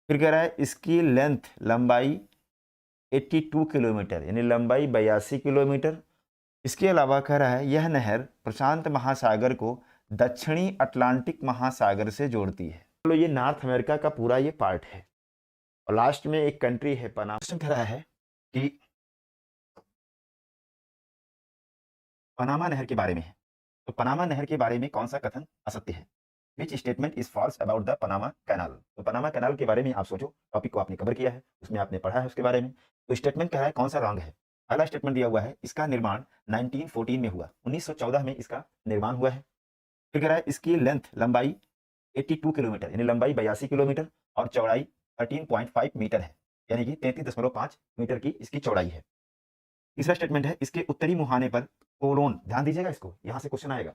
फिर कह रहा है इसकी लेंथ लंबाई 82 किलोमीटर यानी लंबाई 82 किलोमीटर। इसके अलावा कह रहा है यह नहर प्रशांत महासागर को दक्षिणी अटलांटिक महासागर से जोड़ती है। तो ये नॉर्थ अमेरिका का पूरा ये पार्ट है और लास्ट में एक कंट्री है पनामा। क्वेश्चन कह रहा है कि पनामा नहर के बारे में है, तो पनामा नहर के बारे में कौन सा कथन असत्य है? Which statement is false about the Panama canal. तो पनामा कैनाल के बारे में आप सोचो, टॉपिक को आपने कवर किया है, उसमें आपने पढ़ा है उसके बारे में। तो स्टेटमेंट कह रहा है कौन सा रॉन्ग है। पहला स्टेटमेंट दिया हुआ है इसका निर्माण 1914 में हुआ, 1914 में इसका निर्माण हुआ है। फिर कह रहा है इसकी लेंथ लंबाई 82 किलोमीटर यानी लंबाई 82 किलोमीटर और चौड़ाई 13.5 मीटर है, यानी कि 33.5 मीटर की इसकी चौड़ाई है। तीसरा स्टेटमेंट है इसके उत्तरी मुहाने पर कोलोन, ध्यान दीजिएगा इसको, यहां से क्वेश्चन आएगा।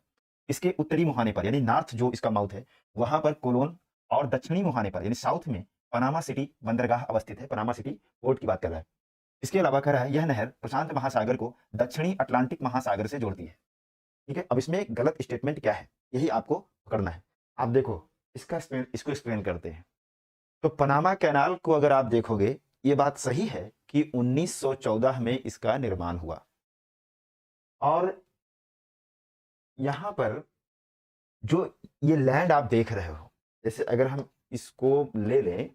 इसके उत्तरी मुहाने पर यानी नॉर्थ जो इसका माउथ है वहां पर कोलोन और दक्षिणी मुहाने पर यानी साउथ में पनामा सिटी बंदरगाह अवस्थित है। पनामा सिटी पोर्ट की बात कर रहा है। इसके अलावा कह रहा है यह नहर प्रशांत महासागर को दक्षिणी अटलांटिक महासागर से जोड़ती है। ठीक है, अब इसमें एक गलत स्टेटमेंट क्या है यही आपको पकड़ना है। आप देखो इसको एक्सप्लेन करते हैं। तो पनामा कैनाल को अगर आप देखोगे ये बात सही है कि 1914 में इसका निर्माण हुआ और यहां पर जो ये लैंड आप देख रहे हो, जैसे अगर हम इसको ले लें,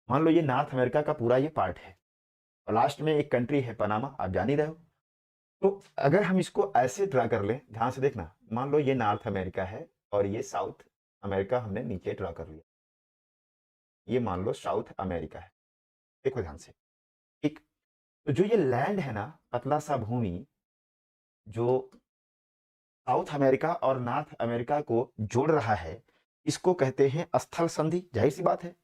मान लो ये नॉर्थ अमेरिका का पूरा ये पार्ट है और लास्ट में एक कंट्री है पनामा, आप जान ही रहे हो। तो अगर हम इसको ऐसे ड्रा कर लें, ध्यान से देखना, मान लो ये नॉर्थ अमेरिका है और ये साउथ अमेरिका हमने नीचे ड्रा कर लिया, ये मान लो साउथ अमेरिका है। देखो ध्यान से, ठीक। तो जो ये लैंड है ना, पतला सा भूमि जो साउथ अमेरिका और नॉर्थ अमेरिका को जोड़ रहा है, इसको कहते हैं स्थल संधि। जाहिर सी बात है,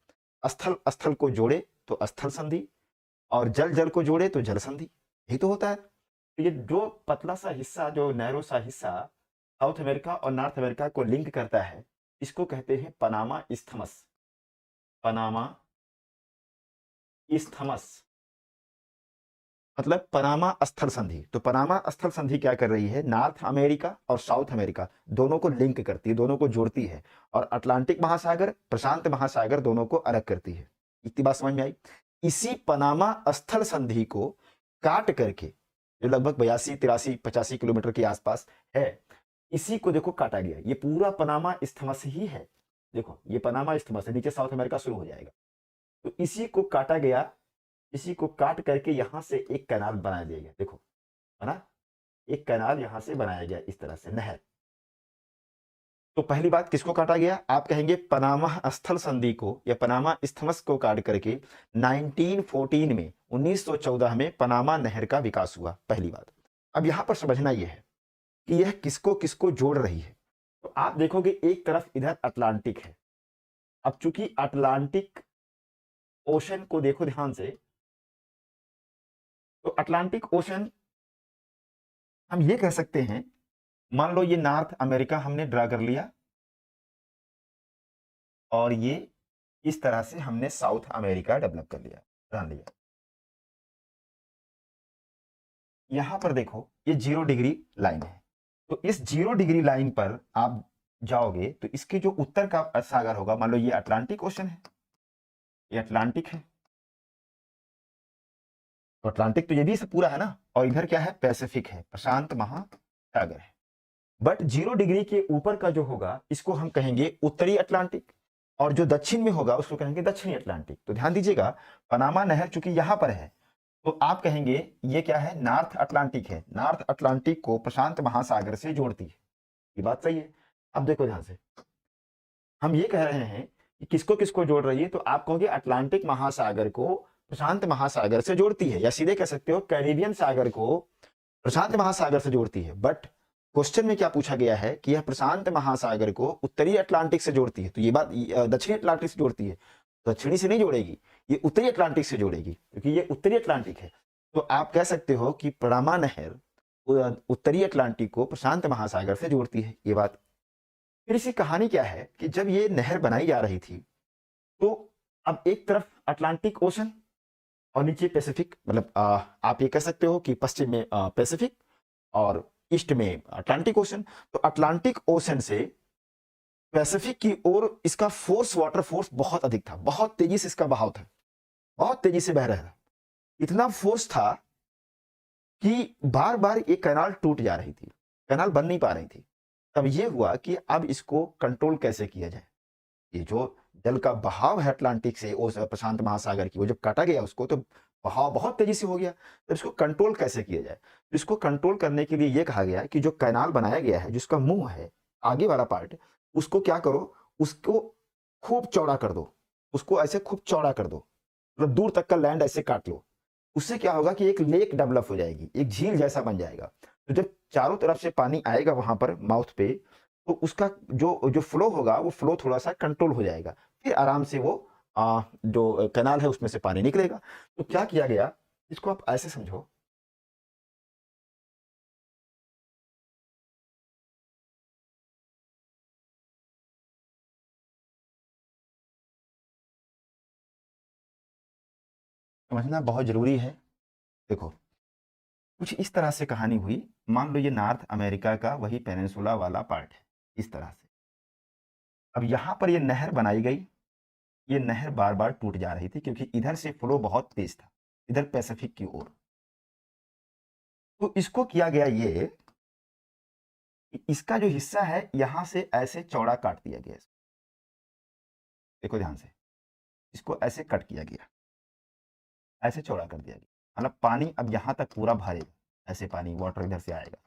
स्थल स्थल को जोड़े तो स्थल संधि और जल जल को जोड़े तो जल संधि, यही तो होता है। तो ये जो पतला सा हिस्सा, जो नैरो सा हिस्सा साउथ अमेरिका और नॉर्थ अमेरिका को लिंक करता है, इसको कहते हैं पनामा इस्थमस। पनामा इस्थमस मतलब पनामा स्थल संधि। तो पनामा स्थल संधि क्या कर रही है, नॉर्थ अमेरिका और साउथ अमेरिका दोनों को लिंक करती है, दोनों को जोड़ती है और अटलांटिक महासागर प्रशांत महासागर दोनों को अलग करती है। इतनी बात समझ में आई। इसी पनामा स्थल संधि को काट करके, जो लगभग 82, 83, 85 किलोमीटर के आसपास है, इसी को देखो काटा गया। ये पूरा पनामा इस्थमस ही है। देखो ये पनामा इस्थमस है, नीचे साउथ अमेरिका शुरू हो जाएगा। तो इसी को काटा गया, इसी को काट करके यहां से एक कैनाल बनाया दिया गया। देखो है ना, एक कैनाल यहां से बनाया गया इस तरह से, नहर। तो पहली बात, किसको काटा गया? आप कहेंगे पनामा स्थल संधि को या पनामा इस्थमस को काट करके 1914 में, 1914 में पनामा नहर का विकास हुआ। पहली बात। अब यहां पर समझना यह है कि यह किसको किसको जोड़ रही है। तो आप देखोगे एक तरफ इधर अटलांटिक है। अब चूंकि अटलांटिक ओशन को देखो ध्यान से, तो अटलांटिक ओशन हम ये कह सकते हैं, मान लो ये नॉर्थ अमेरिका हमने ड्रा कर लिया और ये इस तरह से हमने साउथ अमेरिका डेवलप कर लिया, जान लिया। यहां पर देखो ये 0 डिग्री लाइन है। तो इस 0 डिग्री लाइन पर आप जाओगे तो इसके जो उत्तर का सागर होगा, मान लो ये अटलांटिक ओशन है, ये अटलांटिक है, तो अटलांटिक तो ये भी सब पूरा है ना, और इधर क्या है, पैसिफिक है, प्रशांत महासागर है। बट 0 डिग्री के ऊपर का जो होगा इसको हम कहेंगे उत्तरी अटलांटिक, और जो दक्षिण में होगा उसको कहेंगे दक्षिणी अटलांटिक। तो ध्यान दीजिएगा, पनामा नहर चूंकि यहां पर है तो आप कहेंगे ये क्या है, नॉर्थ अटलांटिक है। नॉर्थ अटलांटिक को प्रशांत महासागर से जोड़ती है, ये बात सही है। अब देखो ध्यान से, हम ये कह रहे हैं कि किसको किसको जोड़ रही है, तो आप कहोगे अटलांटिक महासागर को प्रशांत महासागर से जोड़ती है, या सीधे कह सकते हो कैरिबियन सागर को प्रशांत महासागर से जोड़ती है। बट क्वेश्चन में क्या पूछा गया है कि यह प्रशांत महासागर को उत्तरी अटलांटिक से जोड़ती है, तो ये बात दक्षिणी अटलांटिक से जोड़ती है, दक्षिणी से नहीं जोड़ेगी, ये उत्तरी अटलांटिक से जोड़ेगी, क्योंकि ये उत्तरी अटलांटिक है। तो आप कह सकते हो कि पनामा नहर उत्तरी अटलांटिक को प्रशांत महासागर से जोड़ती है, ये बात। फिर इसकी कहानी क्या है कि जब ये नहर बनाई जा रही थी तो अब एक तरफ अटलांटिक ओशन और नीचे पैसिफिक, मतलब आप ये कह सकते हो कि पश्चिम में पैसिफिक और ईस्ट में अटलांटिक ओशन। तो अटलांटिक ओशन से पैसिफिक की ओर इसका फोर्स, वाटर फोर्स बहुत अधिक था, बहुत तेजी से इसका बहाव था, बहुत तेजी से बह रहा था। इतना फोर्स था कि बार बार ये कैनाल टूट जा रही थी, कैनाल बन नहीं पा रही थी। तब ये हुआ कि अब इसको कंट्रोल कैसे किया जाए। ये जो जल का बहाव है अटलांटिक से उस प्रशांत महासागर की, वो जब काटा गया उसको तो बहाव बहुत तेजी से हो गया। तो इसको कंट्रोल कैसे किया जाए। तो इसको कंट्रोल करने के लिए ये कहा गया कि जो कैनाल बनाया गया है, जिसका मुंह है आगे वाला पार्ट, उसको क्या करो, उसको खूब चौड़ा कर दो, उसको ऐसे खूब चौड़ा कर दो, मतलब दूर तक का लैंड ऐसे काट लो। उससे क्या होगा कि एक लेक डेवलप हो जाएगी, एक झील जैसा बन जाएगा। तो जब चारों तरफ से पानी आएगा वहां पर माउथ पे, तो उसका जो जो फ्लो होगा वो फ्लो थोड़ा सा कंट्रोल हो जाएगा, फिर आराम से वो जो कैनाल है उसमें से पानी निकलेगा। तो क्या किया गया, इसको आप ऐसे समझो, समझना बहुत जरूरी है। देखो, कुछ इस तरह से कहानी हुई। मान लो ये नॉर्थ अमेरिका का वही पेनिनसुला वाला पार्ट है, इस तरह से। अब यहां पर ये नहर बनाई गई। ये नहर बार बार टूट जा रही थी क्योंकि इधर से फ्लो बहुत तेज था, इधर पैसिफिक की ओर। तो इसको किया गया ये कि इसका जो हिस्सा है यहां से ऐसे चौड़ा काट दिया गया। देखो ध्यान से, इसको ऐसे कट किया गया, ऐसे चौड़ा कर दिया गया, मतलब पानी अब यहां तक पूरा भरेगा, ऐसे पानी वाटर इधर से आएगा।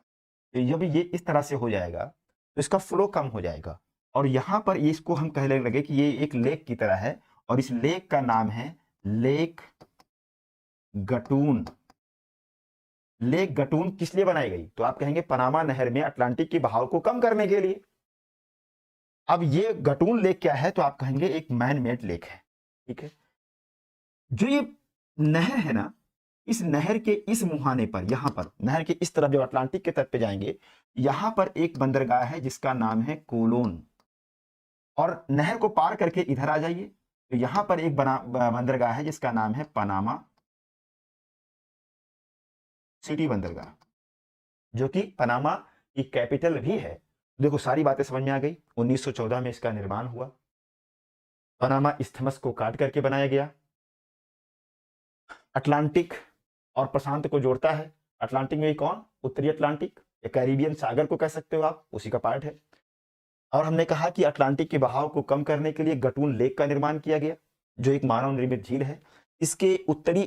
तो जब ये इस तरह से हो जाएगा तो इसका फ्लो कम हो जाएगा, और यहां पर इसको हम कहने लगे कि ये एक लेक की तरह है, और इस लेक का नाम है लेक गटून। लेक गटून किस लिए बनाई गई, तो आप कहेंगे पनामा नहर में अटलांटिक के बहाव को कम करने के लिए। अब ये गटून लेक क्या है, तो आप कहेंगे एक मैन मेड लेक है। ठीक है, जो ये नहर है ना, इस नहर के इस मुहाने पर, यहां पर नहर के इस तरफ जब अटलांटिक के तट पे जाएंगे, यहां पर एक बंदरगाह है जिसका नाम है कोलोन। और नहर को पार करके इधर आ जाइए, तो यहां पर एक बंदरगाह है जिसका नाम है पनामा सिटी बंदरगाह, जो कि पनामा की कैपिटल भी है। देखो सारी बातें समझ में आ गई। 1914 में इसका निर्माण हुआ, पनामा इस्थमस को काट करके बनाया गया। अटलांटिक और प्रशांत को जोड़ता है। अटलांटिक में कौन, उत्तरी अटलांटिक या कैरिबियन सागर को कह सकते हो आप, उसी का पार्ट है। और हमने कहा कि अटलांटिक के बहाव को कम करने के लिए गटून लेक का निर्माण किया गया, जो एक मानव निर्मित झील है। इसके उत्तरी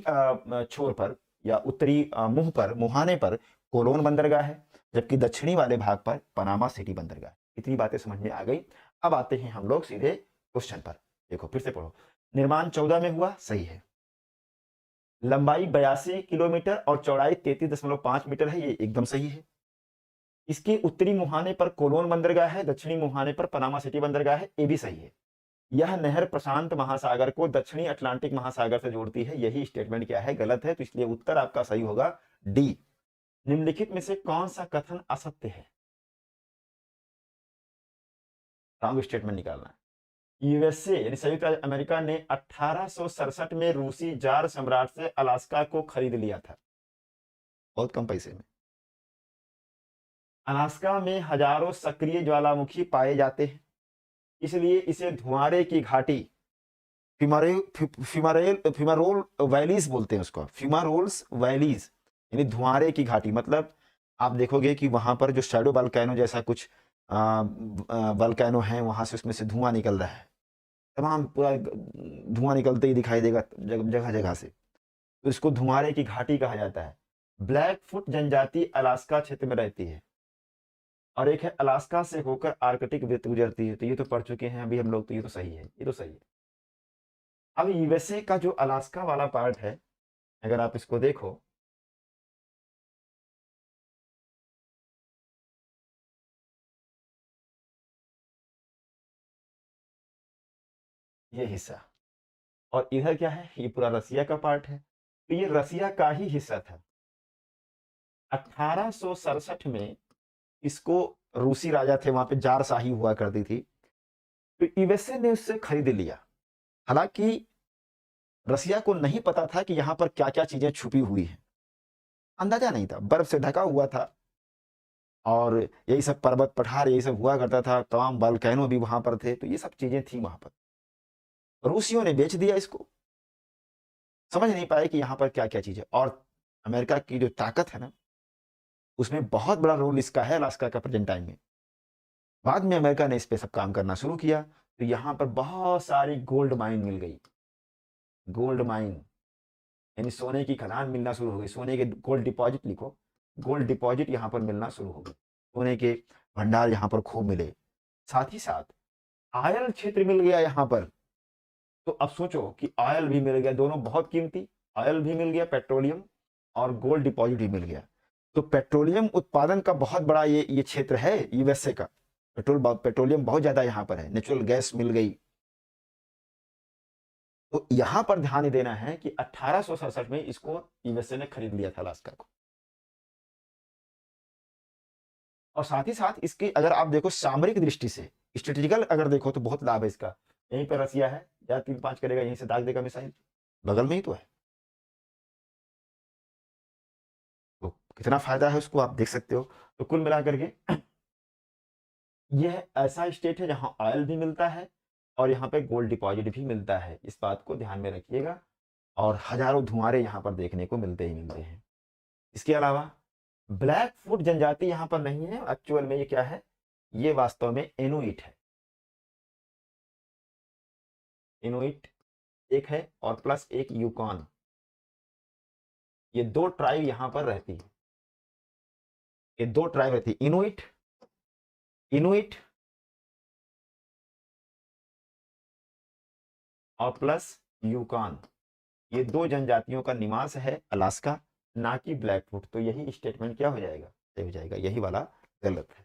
छोर पर या उत्तरी मुंह पर, मुहाने पर कोलोन बंदरगाह है, जबकि दक्षिणी वाले भाग पर पनामा सिटी बंदरगाह। इतनी बातें समझ में आ गई। अब आते हैं हम लोग सीधे क्वेश्चन पर। देखो फिर से पढ़ो। निर्माण 14 में हुआ, सही है। लंबाई 82 किलोमीटर और चौड़ाई 33.5 मीटर है, ये एकदम सही है। इसके उत्तरी मुहाने पर कोलोन बंदरगाह है, दक्षिणी मुहाने पर पनामा सिटी बंदरगाह है, ये भी सही है। यह नहर प्रशांत महासागर को दक्षिणी अटलांटिक महासागर से जोड़ती है, यही स्टेटमेंट क्या है, गलत है। तो इसलिए उत्तर आपका सही होगा डी। निम्नलिखित में से कौन सा कथन असत्य है, रॉन्ग स्टेटमेंट निकालना है। यूएसए यानी संयुक्त राज्य अमेरिका ने 1867 में रूसी जार सम्राट से अलास्का को खरीद लिया था, बहुत कम पैसे में। अलास्का में हजारों सक्रिय ज्वालामुखी पाए जाते हैं, इसलिए इसे धुआंरे की घाटी, फिमारोल वैलीज बोलते हैं उसको, फिमारोल्स वैलीज यानी धुआंरे की घाटी। मतलब आप देखोगे कि वहां पर जो शैडो वल्केनो जैसा कुछ वल्केनो है, वहां से उसमें से धुआं निकल रहा है, तमाम पूरा धुआं निकलते ही दिखाई देगा जगह जगह से। तो इसको धुआंरे की घाटी कहा जाता है। ब्लैक फुट जनजाति अलास्का क्षेत्र में रहती है, और एक है अलास्का से होकर आर्कटिक वृत्त गुजरती है। तो ये तो पढ़ चुके हैं अभी हम लोग, तो ये तो सही है, ये तो सही है। अब यूएसए का जो अलास्का वाला पार्ट है, अगर आप इसको देखो, ये हिस्सा, और इधर क्या है, ये पूरा रसिया का पार्ट है। तो ये रसिया का ही हिस्सा था। 1867 में इसको, रूसी राजा थे वहां पे, जार शाही हुआ करती थी, तो यूएसए ने उससे खरीद लिया। हालांकि रसिया को नहीं पता था कि यहां पर क्या क्या चीजें छुपी हुई हैं, अंदाजा नहीं था, बर्फ से ढका हुआ था। और यही सब पर्वत पठार यही सब हुआ करता था, तमाम वोल्केनो भी वहां पर थे, तो ये सब चीजें थी वहां पर। रूसियों ने बेच दिया इसको, समझ नहीं पाए कि यहाँ पर क्या क्या चीज है। और अमेरिका की जो ताकत है ना, उसमें बहुत बड़ा रोल इसका है अलास्का का प्रेजेंट टाइम में। बाद में अमेरिका ने इस पे सब काम करना शुरू किया, तो यहाँ पर बहुत सारी गोल्ड माइन मिल गई। गोल्ड माइन यानी सोने की खदान मिलना शुरू हो गई, सोने के गोल्ड डिपॉजिट लिखो, गोल्ड डिपॉजिट यहाँ पर मिलना शुरू हो गए, सोने के भंडार यहाँ पर खूब मिले। साथ ही साथ आयल क्षेत्र मिल गया यहाँ पर। तो अब सोचो कि ऑयल भी मिल गया, दोनों बहुत कीमती, ऑयल भी मिल गया, पेट्रोलियम और गोल्ड डिपॉजिट भी मिल गया। तो पेट्रोलियम उत्पादन का बहुत बड़ा ये क्षेत्र है यूएसए का। पेट्रोलियम बहुत ज्यादा यहाँ पर है, नेचुरल गैस मिल गई। तो यहां पर ध्यान देना है कि 1867 में इसको यूएसए ने खरीद लिया था अलास्का को। और साथ ही साथ इसकी अगर आप देखो सामरिक दृष्टि से, स्ट्रेटेजिकल अगर देखो तो बहुत लाभ है इसका। यहीं पर रसिया है, या 3-5 करेगा, यहीं से दाग देगा मिसाइल, बगल में ही तो है। तो कितना फायदा है उसको आप देख सकते हो। तो कुल मिलाकर के यह ऐसा स्टेट है जहां ऑयल भी मिलता है और यहाँ पे गोल्ड डिपॉजिट भी मिलता है, इस बात को ध्यान में रखिएगा। और हजारों धुआंरे यहाँ पर देखने को मिलते ही मिलते हैं। इसके अलावा ब्लैक फुट जनजाति यहाँ पर नहीं है, एक्चुअल में ये क्या है, ये वास्तव में इनुइट है। इनुइट एक है और प्लस एक यूकॉन, ये दो ट्राइब यहाँ पर रहती है, ये दो ट्राइब रहती है, इनुइट, इनुइट और प्लस यूकॉन, ये दो जनजातियों का निवास है अलास्का, ना कि ब्लैकफुट। तो यही स्टेटमेंट क्या हो जाएगा, सही हो जाएगा, यही वाला गलत है।